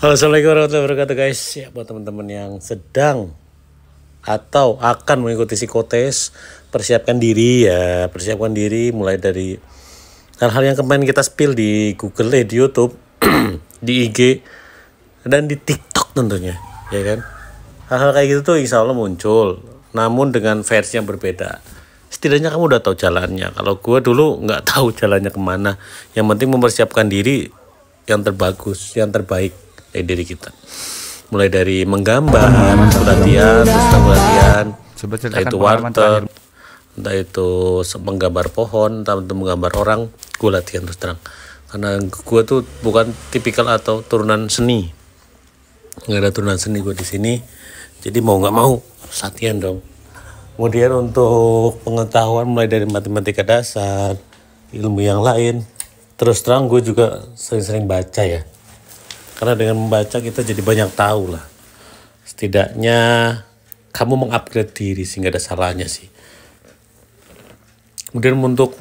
Halo, assalamualaikum warahmatullahi wabarakatuh guys. Ya, buat teman-teman yang sedang atau akan mengikuti psikotes, persiapkan diri ya, persiapkan diri mulai dari hal-hal yang kemarin kita spill di Google, di YouTube, di IG, dan di TikTok tentunya, ya kan? Hal-hal kayak gitu tuh insya Allah muncul, namun dengan versi yang berbeda. Setidaknya kamu udah tahu jalannya. Kalau gue dulu nggak tahu jalannya kemana. Yang penting mempersiapkan diri yang terbagus, yang terbaik dari diri kita. Mulai dari menggambar, latihan, entah itu warteg, entah itu menggambar pohon, entah itu menggambar orang, gue latihan terus terang. Karena gue tuh bukan tipikal atau turunan seni, nggak ada turunan seni gue di sini. Jadi mau nggak mau latihan dong. Kemudian untuk pengetahuan mulai dari matematika dasar, ilmu yang lain, terus terang gue juga sering-sering baca ya. Karena dengan membaca kita jadi banyak tahu lah. Setidaknya kamu mengupgrade diri sih, nggak ada salahnya sih. Kemudian untuk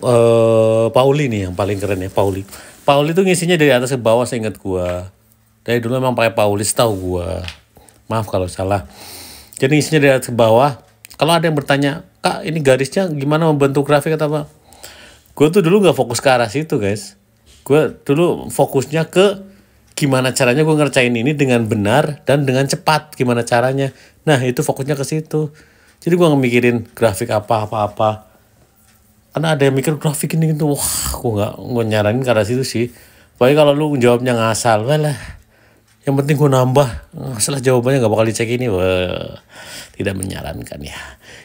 Pauli nih yang paling keren ya, Pauli. Pauli tuh ngisinya dari atas ke bawah, saya ingat gue. Dari dulu emang pakai Pauli, setahu gue. Maaf kalau salah. Jadi ngisinya dari atas ke bawah. Kalau ada yang bertanya, Kak ini garisnya gimana membentuk grafik atau apa? Gue tuh dulu nggak fokus ke arah situ guys. Gue dulu fokusnya ke gimana caranya gue ngerjain ini dengan benar dan dengan cepat, gimana caranya. Nah itu fokusnya ke situ. Jadi gue ngemikirin grafik apa-apa. Karena ada yang mikir grafik ini gitu, wah gue nggak nyaranin ke arah situ sih. Pokoknya kalau lu jawabnya ngasal, lah. Yang penting gue nambah, setelah jawabannya nggak bakal dicek ini, wah tidak menyarankan ya.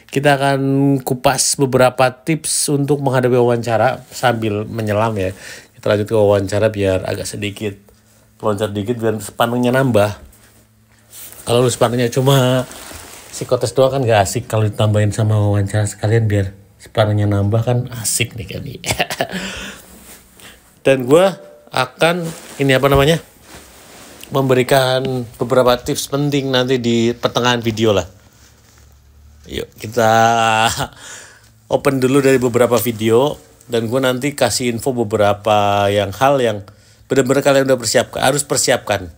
Kita akan kupas beberapa tips untuk menghadapi wawancara sambil menyelam ya. Kita lanjut ke wawancara biar agak sedikit loncat dikit biar sepanengnya nambah. Kalau lu sepanengnya cuma psikotes doang kan gak asik. Kalau ditambahin sama wawancara sekalian biar sepanengnya nambah kan asik nih kan. Dan gue akan memberikan beberapa tips penting nanti di pertengahan video lah. Yuk kita open dulu dari beberapa video dan gue nanti kasih info beberapa hal yang benar-benar kalian udah harus persiapkan.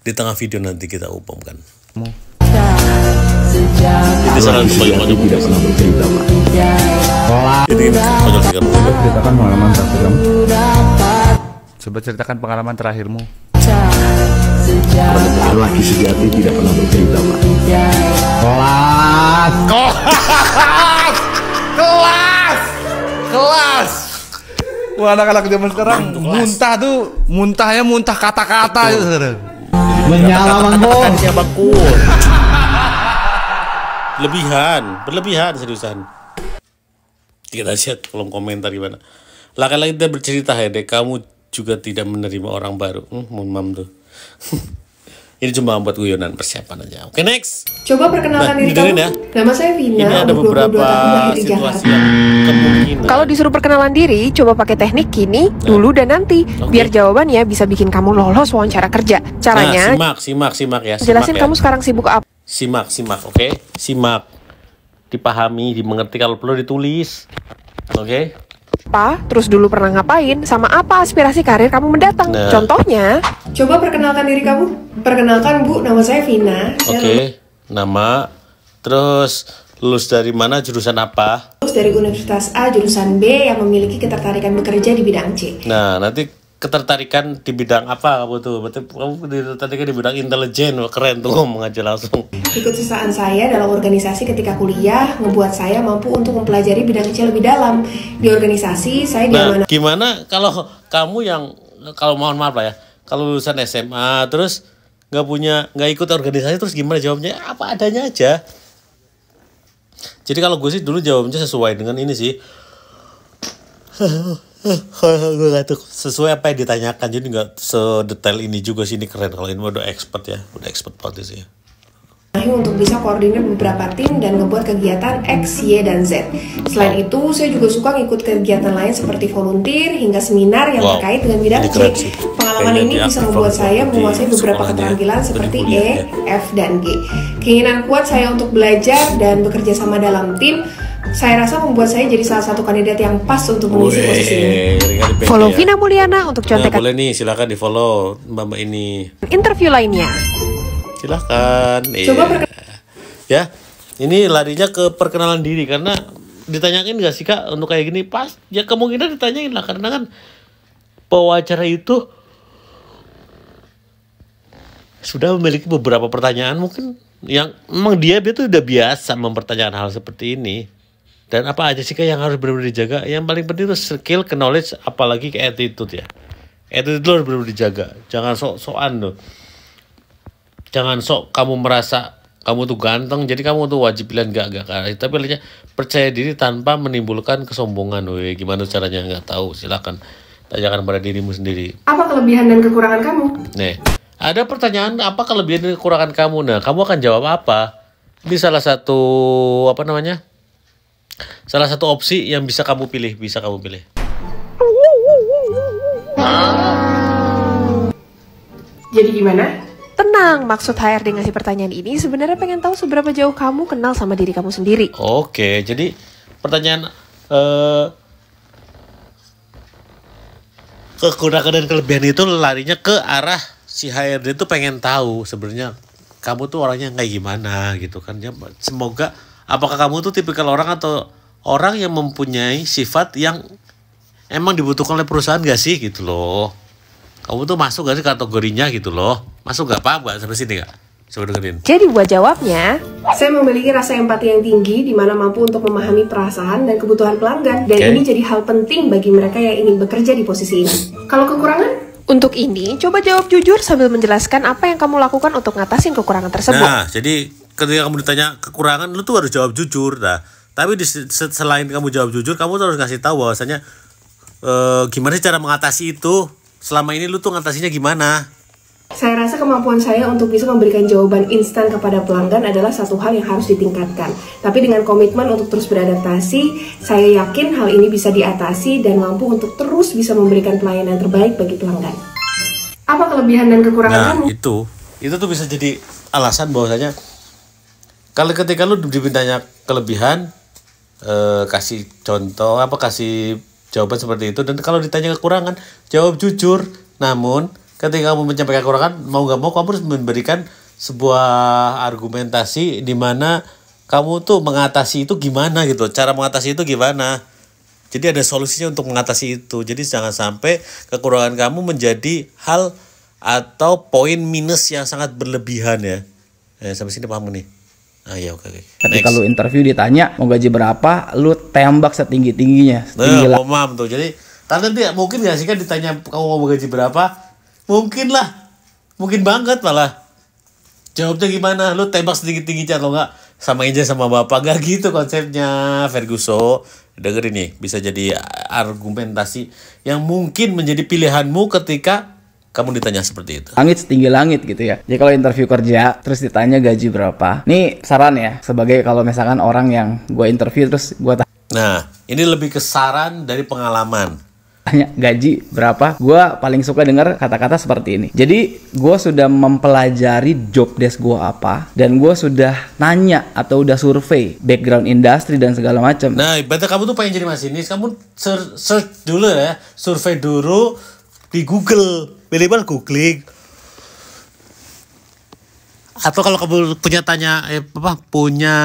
Di tengah video nanti kita umumkan. Ini saran konyol-konyol. Ini ceritakan pengalaman terakhirmu. Coba ceritakan pengalaman terakhirmu. Laki sejati tidak pernah bercerita, Pak. Kelas. Wah, anak-anak zaman sekarang muntah kata-kata itu. Menyala Bang. Berlebihan seriusan. Kita lihat kolom komentar gimana. Laki-laki kita bercerita ya deh, kamu juga tidak menerima orang baru. Mohon maaf tuh. Ini cuma buat guyonan, persiapan aja. Oke, next. Coba perkenalkan diri kamu. Ya. Nama saya Vina. Ini ada beberapa situasi yang kemungkinan. Kalau disuruh perkenalan diri, coba pakai teknik kini, dulu dan nanti. Biar jawabannya bisa bikin kamu lolos wawancara kerja. Caranya, simak ya. Jelasin kamu sekarang sibuk apa. Simak, oke? Simak. Dipahami, dimengerti, kalau perlu ditulis. Oke? Terus dulu pernah ngapain, sama apa aspirasi karir kamu mendatang. Contohnya, coba perkenalkan diri kamu. Perkenalkan Bu, nama saya Vina. Oke, nama. Terus lulus dari mana, jurusan apa? Lulus dari Universitas A, jurusan B yang memiliki ketertarikan bekerja di bidang C. Nah, nanti ketertarikan di bidang apa kamu tuh? Berarti kamu ketertarikan di bidang intelijen. Keren tuh ngomong aja langsung. Ikutsertaan saya dalam organisasi ketika kuliah membuat saya mampu untuk mempelajari bidang C lebih dalam. Di organisasi saya diamanahkan. Gimana kalau kamu kalau mohon maaf lah ya, kalau lulusan SMA terus nggak ikut organisasi, terus gimana jawabnya? Apa adanya aja. Jadi kalau gue sih dulu jawabnya sesuai dengan ini sih. Sesuai apa yang ditanyakan, jadi nggak sedetail ini juga sih. Ini keren, kalau ini udah expert banget sih ya. Untuk bisa koordinir beberapa tim dan ngebuat kegiatan X, Y, dan Z. Selain itu, saya juga suka ngikut kegiatan lain seperti volunteer hingga seminar yang terkait dengan bidang C. Pengalaman ini bisa membuat saya menguasai beberapa keterampilan seperti E, F, dan G. Keinginan kuat saya untuk belajar dan bekerja sama dalam tim Saya rasa membuat saya jadi salah satu kandidat yang pas untuk mengisi posisi ini. Follow Vina Mulyana untuk Nah, contekan boleh nih, silakan di follow mbak ini. interview lainnya. Silakan. Coba Ya, ini larinya ke perkenalan diri karena ditanyain gak sih Kak untuk kayak gini? Pas ya kemungkinan ditanyain lah karena kan pewawancara itu sudah memiliki beberapa pertanyaan mungkin yang memang dia tuh udah biasa mempertanyakan hal seperti ini. Dan apa aja sih Kak yang harus benar-benar dijaga? Yang paling penting itu skill, knowledge, apalagi ke attitude ya. Attitude itu harus benar-benar dijaga. Jangan sok-sokan loh. Jangan sok kamu merasa kamu tuh ganteng, jadi kamu tuh wajib bilang enggak. Tapi artinya percaya diri tanpa menimbulkan kesombongan. Weh, gimana caranya nggak tahu? Silakan tanyakan pada dirimu sendiri. Apa kelebihan dan kekurangan kamu? Nih, ada pertanyaan apa kelebihan dan kekurangan kamu? Nah, kamu akan jawab apa? Ini salah satu salah satu opsi yang bisa kamu pilih, Jadi gimana? Tenang, maksud HRD ngasih pertanyaan ini sebenarnya pengen tahu seberapa jauh kamu kenal sama diri kamu sendiri. Oke, jadi pertanyaan kekurangan dan kelebihan itu larinya ke arah si HRD itu pengen tahu sebenarnya kamu tuh orangnya kayak gimana gitu kan. Ya, semoga apakah kamu tuh tipikal orang atau orang yang mempunyai sifat yang emang dibutuhkan oleh perusahaan gak sih gitu loh. Kamu tuh masuk gak sih kategorinya gitu loh. Masuk gak? Paham gak sampai sini gak? Coba dengerin. Jadi buat jawabnya, Saya memiliki rasa empati yang tinggi di mana mampu untuk memahami perasaan dan kebutuhan pelanggan dan ini jadi hal penting bagi mereka yang ingin bekerja di posisi ini. Kalau kekurangan? untuk ini coba jawab jujur sambil menjelaskan apa yang kamu lakukan untuk ngatasin kekurangan tersebut. Nah, jadi ketika kamu ditanya kekurangan, lu tuh harus jawab jujur. Nah, tapi selain kamu jawab jujur, kamu tuh harus ngasih tahu bahwasanya gimana sih cara mengatasi itu. Selama ini lu tuh ngatasinya gimana? Saya rasa kemampuan saya untuk bisa memberikan jawaban instan kepada pelanggan adalah satu hal yang harus ditingkatkan. Tapi dengan komitmen untuk terus beradaptasi, saya yakin hal ini bisa diatasi dan mampu untuk terus bisa memberikan pelayanan terbaik bagi pelanggan. Apa kelebihan dan kekurangan kamu? Itu tuh bisa jadi alasan bahwasanya kalau ketika lu ditanya kelebihan, kasih contoh kasih jawaban seperti itu. Dan kalau ditanya kekurangan, jawab jujur. Namun ketika kamu menyampaikan kekurangan, mau gak mau kamu harus memberikan sebuah argumentasi di mana kamu tuh mengatasi itu gimana gitu. Cara mengatasi itu gimana. Jadi ada solusinya untuk mengatasi itu. Jadi jangan sampai kekurangan kamu menjadi hal atau poin minus yang sangat berlebihan ya. Sampai sini paham nih? Ah ya oke. Ketika lu interview ditanya mau gaji berapa, lu tembak setinggi-tingginya. Paham tuh. Jadi karena dia mungkin gak sih kan ditanya kamu mau gaji berapa? Mungkin lah, mungkin banget malah. Jawabnya gimana? Lu tembak setinggi-tingginya atau enggak? Sama aja sama bapak, gak gitu konsepnya. Ferguson, dengerin nih, bisa jadi argumentasi yang mungkin menjadi pilihanmu ketika kamu ditanya seperti itu. Langit setinggi langit gitu ya. Jadi kalau interview kerja terus ditanya gaji berapa, nih saran ya, sebagai kalau misalkan orang yang gue interview terus gue Nah, ini lebih ke saran dari pengalaman. tanya gaji berapa, gue paling suka dengar kata-kata seperti ini. Jadi gue sudah mempelajari job desk gue apa, dan gue sudah nanya atau udah survei background industri dan segala macam. Nah, ibaratnya kamu tuh pengen jadi masinis, kamu search dulu ya, survei dulu di Google, minimal googling. Atau kalau kamu punya punya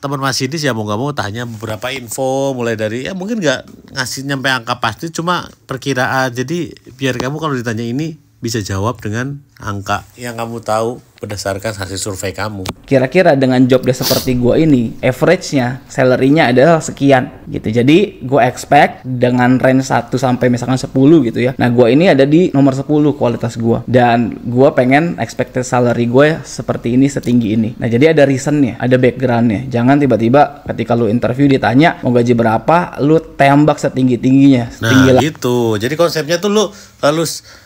teman masinis ya mau nggak mau tanya beberapa info mulai dari ya mungkin nggak ngasih nyampe angka pasti cuma perkiraan. Jadi biar kamu kalau ditanya ini bisa jawab dengan angka yang kamu tahu berdasarkan hasil survei kamu. Kira-kira dengan job desk seperti gue ini, average-nya, salary-nya adalah sekian gitu. Jadi gue expect dengan range 1 sampai misalkan 10 gitu ya. Nah gue ini ada di nomor 10 kualitas gue. Dan gue pengen expected salary gue seperti ini, setinggi ini. Nah jadi ada reason-nya, ada background-nya. Jangan tiba-tiba ketika lu interview ditanya mau gaji berapa, lu tembak setinggi-tingginya. Nah gitu, jadi konsepnya tuh lu harus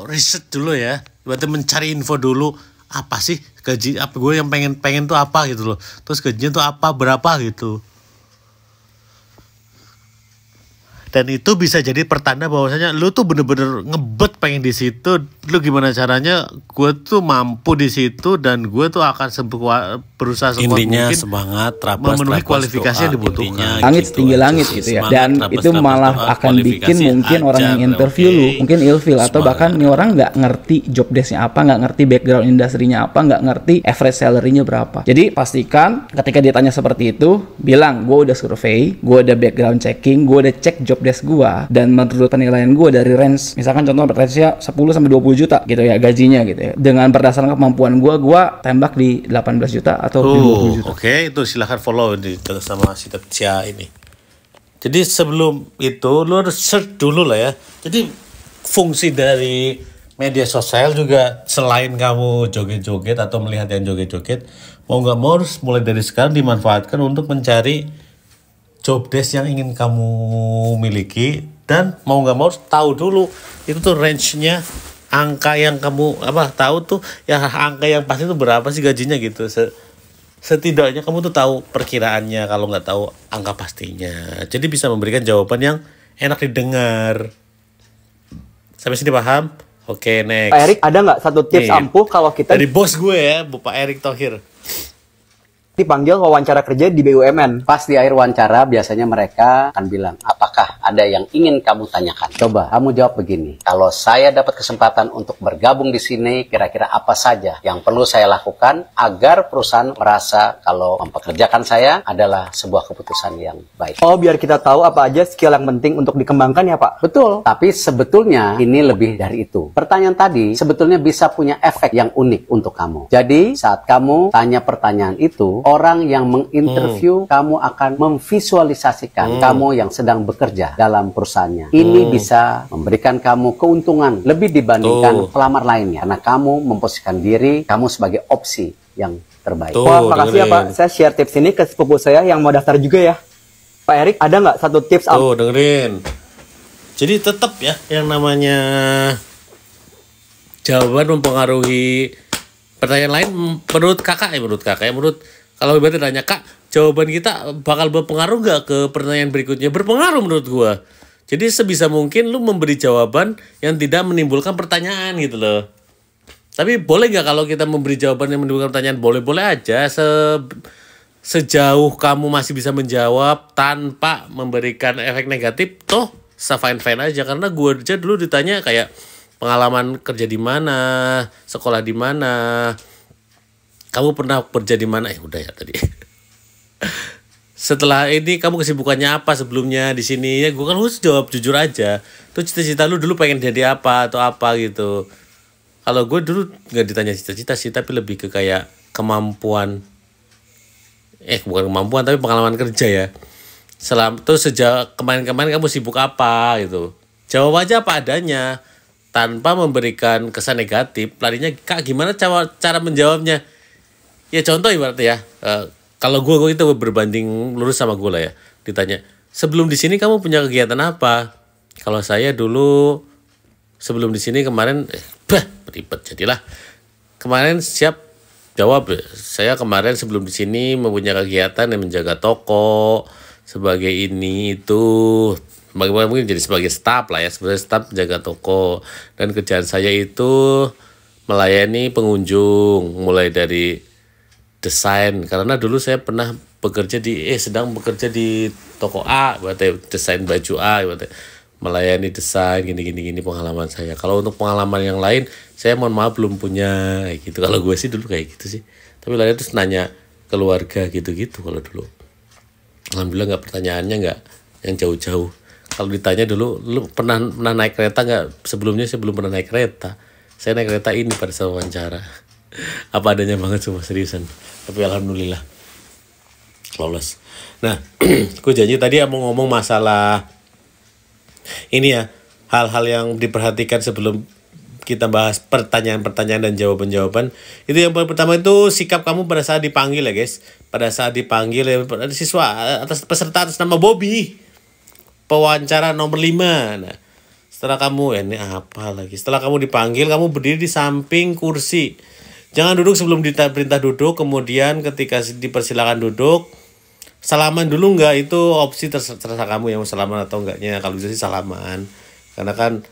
riset dulu ya. Berarti mencari info dulu apa sih gaji apa gue yang pengen tuh apa gitu loh. Terus gajinya tuh apa berapa gitu. Dan itu bisa jadi pertanda bahwasanya lu tuh bener-bener ngebet pengen di situ. Lu gimana caranya? Gue tuh mampu di situ dan gue tuh akan berusaha sekuat Intinya mungkin semangat, memenuhi kualifikasi yang dibutuhkan. Langit setinggi langit gitu ya. Dan itu malah akan bikin mungkin orang yang interview lu mungkin ilfeel atau bahkan nih orang nggak ngerti job desk-nya apa, nggak ngerti background industrinya apa, nggak ngerti average salary-nya berapa. Jadi pastikan ketika dia tanya seperti itu, bilang gue udah survei, gue udah background checking, gue udah cek job desk gue, dan menurut penilaian gue dari range, misalkan contoh range-nya 10 sampai 20 juta gitu ya gajinya gitu ya. Dengan berdasarkan kemampuan gue tembak di 18 juta atau di 20 juta. Oke, itu silahkan follow di sama si Cia ini. Jadi sebelum itu lu harus search dulu lah ya. Jadi fungsi dari media sosial juga selain kamu joget-joget atau melihat yang joget-joget, mau nggak mau harus mulai dari sekarang dimanfaatkan untuk mencari job desk yang ingin kamu miliki, dan mau nggak mau tahu dulu itu tuh range-nya, angka yang kamu tahu tuh ya, angka yang pasti itu berapa sih gajinya gitu. Setidaknya kamu tuh tahu perkiraannya kalau nggak tahu angka pastinya. Jadi bisa memberikan jawaban yang enak didengar. Sampai sini paham? Oke, next. Pak Erik, ada nggak satu tips ampuh kalau kita dari bos gue ya, Bapak Erik Thohir, dipanggil wawancara kerja di BUMN? Pas di akhir wawancara biasanya mereka akan bilang, apakah ada yang ingin kamu tanyakan? Coba kamu jawab begini, kalau saya dapat kesempatan untuk bergabung di sini, kira-kira apa saja yang perlu saya lakukan agar perusahaan merasa kalau mempekerjakan saya adalah sebuah keputusan yang baik. Oh, biar kita tahu apa aja skill yang penting untuk dikembangkan ya Pak? Betul, tapi sebetulnya ini lebih dari itu. Pertanyaan tadi sebetulnya bisa punya efek yang unik untuk kamu. Jadi saat kamu tanya pertanyaan itu, orang yang menginterview kamu akan memvisualisasikan kamu yang sedang bekerja dalam perusahaannya. Ini bisa memberikan kamu keuntungan lebih dibandingkan pelamar lainnya, karena kamu memposisikan diri kamu sebagai opsi yang terbaik. Wah, makasih ya Pak. Saya share tips ini ke sepupu saya yang mau daftar juga ya. Pak Erik, ada nggak satu tips ampuh? Dengerin. Jadi tetap ya, yang namanya jawaban mempengaruhi pertanyaan lain. Menurut kalau ibaratnya tanya, Kak, jawaban kita bakal berpengaruh nggak ke pertanyaan berikutnya? Berpengaruh menurut gua. Jadi sebisa mungkin lu memberi jawaban yang tidak menimbulkan pertanyaan gitu loh. Tapi boleh nggak kalau kita memberi jawaban yang menimbulkan pertanyaan? Boleh-boleh aja. Sejauh kamu masih bisa menjawab tanpa memberikan efek negatif, toh fine-fine aja. Karena gua aja dulu ditanya kayak pengalaman kerja di mana, sekolah di mana, kamu pernah kerja di mana? Udah ya tadi. Setelah ini kamu kesibukannya apa sebelumnya di sini? Ya gue kan harus jawab jujur aja. Tuh cita-cita lu dulu pengen jadi apa atau apa gitu. Kalau gue dulu nggak ditanya cita-cita sih, tapi lebih ke kayak kemampuan. Bukan kemampuan tapi pengalaman kerja ya. Sejak kemarin-kemarin kamu sibuk apa gitu. Jawab aja apa adanya tanpa memberikan kesan negatif. Larinya, Kak, gimana cara menjawabnya? Ya contoh ibaratnya ya, kalau gue itu berbanding lurus sama gue lah ya, ditanya, sebelum di sini kamu punya kegiatan apa? Kalau saya dulu sebelum di sini kemarin, ribet jadilah. Kemarin siap jawab, saya kemarin sebelum di sini mempunyai kegiatan yang menjaga toko sebagai ini itu, bagaimana mungkin jadi sebagai staff lah ya, sebagai staff menjaga toko, dan kerjaan saya itu melayani pengunjung mulai dari desain, karena dulu saya pernah sedang bekerja di toko A, berarti desain baju A, berarti melayani desain gini pengalaman saya. Kalau untuk pengalaman yang lain, saya mohon maaf belum punya gitu. Kalau gue sih dulu kayak gitu sih. Tapi lain terus nanya keluarga gitu-gitu kalau dulu. Alhamdulillah nggak, pertanyaannya nggak yang jauh-jauh. Kalau ditanya dulu, lu pernah naik kereta nggak? Sebelumnya saya belum pernah naik kereta. Saya naik kereta ini pada saat wawancara. Apa adanya banget, semua seriusan. Tapi alhamdulillah lolos. Nah, gue janji tadi mau ngomong masalah ini ya, hal-hal yang diperhatikan sebelum kita bahas pertanyaan-pertanyaan dan jawaban-jawaban. Itu yang pertama itu sikap kamu pada saat dipanggil ya guys. Pada saat dipanggil ya, siswa atas peserta atas nama Bobby, pewawancara nomor 5. Nah, setelah kamu ini apa lagi? Setelah kamu dipanggil, kamu berdiri di samping kursi. Jangan duduk sebelum diperintah duduk, kemudian ketika dipersilakan duduk, salaman dulu nggak, itu opsi terserah kamu yang mau salaman atau enggaknya. Kalau bisa sih salaman, karena kan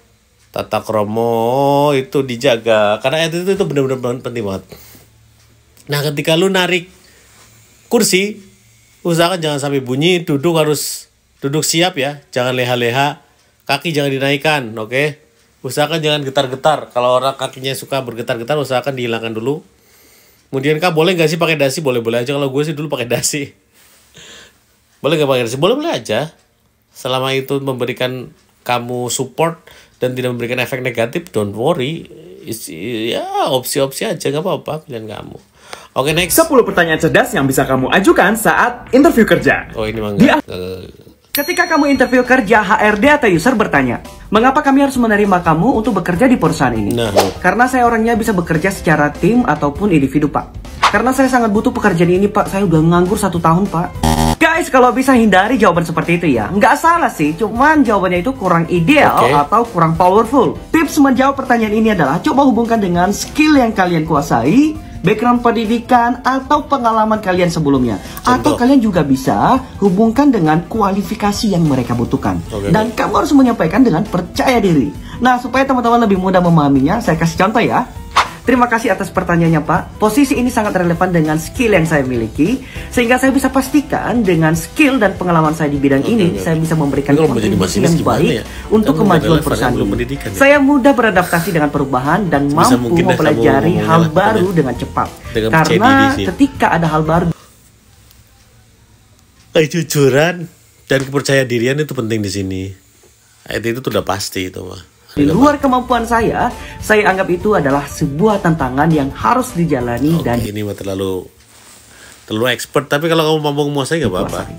tata kromo itu dijaga, karena itu benar-benar penting banget. Nah ketika lu narik kursi, usahakan jangan sampai bunyi, duduk harus duduk siap ya, jangan leha-leha, kaki jangan dinaikkan, oke? Usahakan jangan getar-getar. Kalau orang kakinya suka bergetar-getar, usahakan dihilangkan dulu. Kemudian Kak, boleh nggak sih pakai dasi? Boleh-boleh aja. Kalau gue sih dulu pakai dasi. Boleh nggak pakai dasi? Boleh-boleh aja. Selama itu memberikan kamu support dan tidak memberikan efek negatif, don't worry. Ya opsi-opsi aja, nggak apa-apa, pilihan kamu. Oke, next. 10 pertanyaan cerdas yang bisa kamu ajukan saat interview kerja. Oh, ini mangga. Ketika kamu interview kerja, HRD atau user bertanya, mengapa kami harus menerima kamu untuk bekerja di perusahaan ini? Nah. Karena saya orangnya bisa bekerja secara tim ataupun individu, Pak. Karena saya sangat butuh pekerjaan ini, Pak. Saya udah nganggur 1 tahun, Pak. Guys, kalau bisa hindari jawaban seperti itu ya. Nggak salah sih, cuman jawabannya itu kurang ideal atau kurang powerful. Tips menjawab pertanyaan ini adalah coba hubungkan dengan skill yang kalian kuasai, background pendidikan, atau pengalaman kalian sebelumnya. Atau kalian juga bisa hubungkan dengan kualifikasi yang mereka butuhkan. Dan kamu harus menyampaikan dengan percaya diri. Nah, supaya teman-teman lebih mudah memahaminya, saya kasih contoh ya. Terima kasih atas pertanyaannya, Pak. Posisi ini sangat relevan dengan skill yang saya miliki, sehingga saya bisa pastikan dengan skill dan pengalaman saya di bidang ini, saya bisa memberikan kontribusi yang baik untuk kemajuan perusahaan ini. Saya mudah beradaptasi dengan perubahan dan mampu mempelajari hal baru dengan cepat. Karena ketika ada hal baru, kejujuran dan kepercayaan dirian itu penting di sini. Itu udah pasti itu mah. Di luar kemampuan saya anggap itu adalah sebuah tantangan yang harus dijalani dan ini mah terlalu expert, tapi kalau kamu mampu menguasai nggak apa-apa.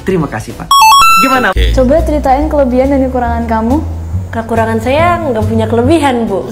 Terima kasih, Pak. Gimana? Coba ceritain kelebihan dan kekurangan kamu. Kekurangan saya nggak punya kelebihan, Bu.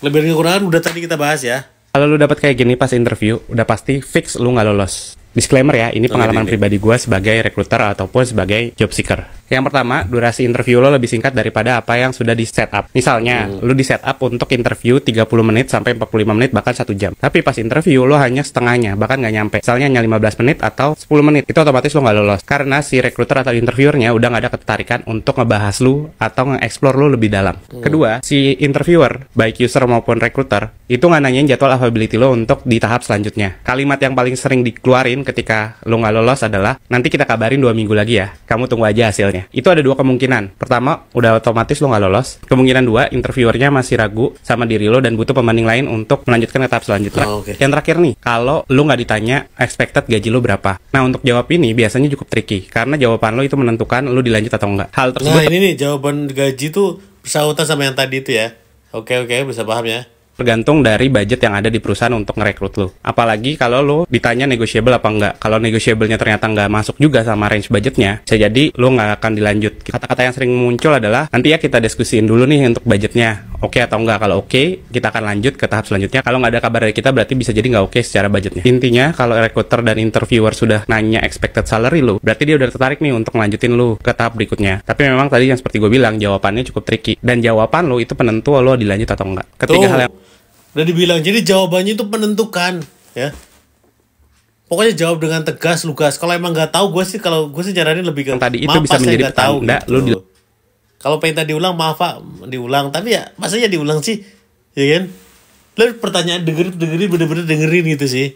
Kelebihan dan kekurangan udah tadi kita bahas ya. Kalau lu dapat kayak gini pas interview, udah pasti fix lu nggak lolos. Disclaimer ya, ini pengalaman pribadi gue sebagai recruiter ataupun sebagai job seeker. Yang pertama, durasi interview lo lebih singkat daripada apa yang sudah di set up. Misalnya, lo di set up untuk interview 30 menit sampai 45 menit bahkan 1 jam. Tapi pas interview lo hanya setengahnya, bahkan nggak nyampe. Misalnya hanya 15 menit atau 10 menit. Itu otomatis lo nggak lolos. Karena si recruiter atau interviewernya udah nggak ada ketertarikan untuk ngebahas lo atau nge-explore lo lebih dalam. Kedua, si interviewer, baik user maupun recruiter, itu nggak nanyain jadwal availability lo untuk di tahap selanjutnya. Kalimat yang paling sering dikeluarin ketika lo nggak lolos adalah, nanti kita kabarin 2 minggu lagi ya, kamu tunggu aja hasilnya. Itu ada 2 kemungkinan. Pertama, udah otomatis lo nggak lolos. Kemungkinan 2, interviewernya masih ragu sama diri lo dan butuh pembanding lain untuk melanjutkan ke tahap selanjutnya. Yang terakhir nih, kalau lo nggak ditanya expected gaji lo berapa. Nah, untuk jawab ini biasanya cukup tricky, karena jawaban lo itu menentukan lo dilanjut atau enggak. Hal tersebut. Nah, ini nih jawaban gaji tuh bersautan sama yang tadi itu ya. Oke, bisa paham ya. Tergantung dari budget yang ada di perusahaan untuk ngerekrut lo. Apalagi kalau lo ditanya negotiable apa enggak. Kalau negotiable-nya ternyata nggak masuk juga sama range budgetnya, bisa jadi lo nggak akan dilanjut. Kata-kata yang sering muncul adalah, nanti ya kita diskusiin dulu nih untuk budgetnya. Oke atau enggak. Kalau oke, kita akan lanjut ke tahap selanjutnya. Kalau nggak ada kabar dari kita, berarti bisa jadi nggak oke secara budgetnya. Intinya, kalau recruiter dan interviewer sudah nanya expected salary lo, berarti dia udah tertarik nih untuk ngelanjutin lo ke tahap berikutnya. Tapi memang tadi yang seperti gue bilang, jawabannya cukup tricky. Dan jawaban lo itu penentu lo dilanjut atau enggak. Ketiga hal yang udah dibilang, jadi jawabannya itu menentukan ya. Pokoknya jawab dengan tegas, lugas. Kalau emang nggak tahu, gue sih nyaranin lebih ke tadi itu bisa menjadi petanda gitu. Kalau pengen tadi diulang, maaf Pak, diulang. Tapi ya masanya diulang sih, ya kan? Lalu pertanyaan dengerin bener-bener dengerin gitu sih.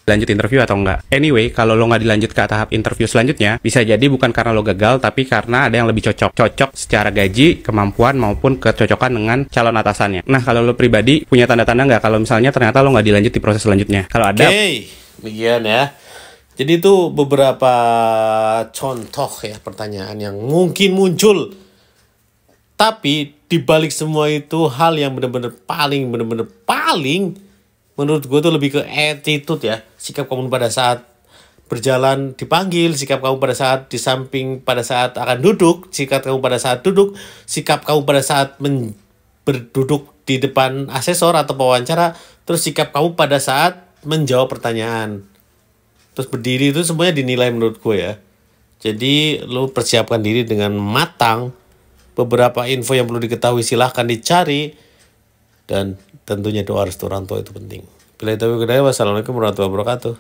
Lanjut interview atau enggak. Anyway, kalau lo nggak dilanjut ke tahap interview selanjutnya, bisa jadi bukan karena lo gagal, tapi karena ada yang lebih cocok secara gaji, kemampuan, maupun kecocokan dengan calon atasannya. Nah, kalau lo pribadi punya tanda-tanda nggak kalau misalnya ternyata lo nggak dilanjut di proses selanjutnya? Kalau ada, demikian ya. Jadi itu beberapa contoh ya pertanyaan yang mungkin muncul. Tapi dibalik semua itu, hal yang bener-bener paling menurut gue tuh lebih ke attitude ya. Sikap kamu pada saat berjalan dipanggil, sikap kamu pada saat di samping pada saat akan duduk, sikap kamu pada saat duduk, sikap kamu pada saat berduduk di depan asesor atau pewawancara, terus sikap kamu pada saat menjawab pertanyaan, terus berdiri, itu semuanya dinilai menurut gue ya. Jadi lo persiapkan diri dengan matang. Beberapa info yang perlu diketahui silahkan dicari, dan tentunya doa restu orang tua itu penting. Bila itu, wassalamualaikum warahmatullahi wabarakatuh.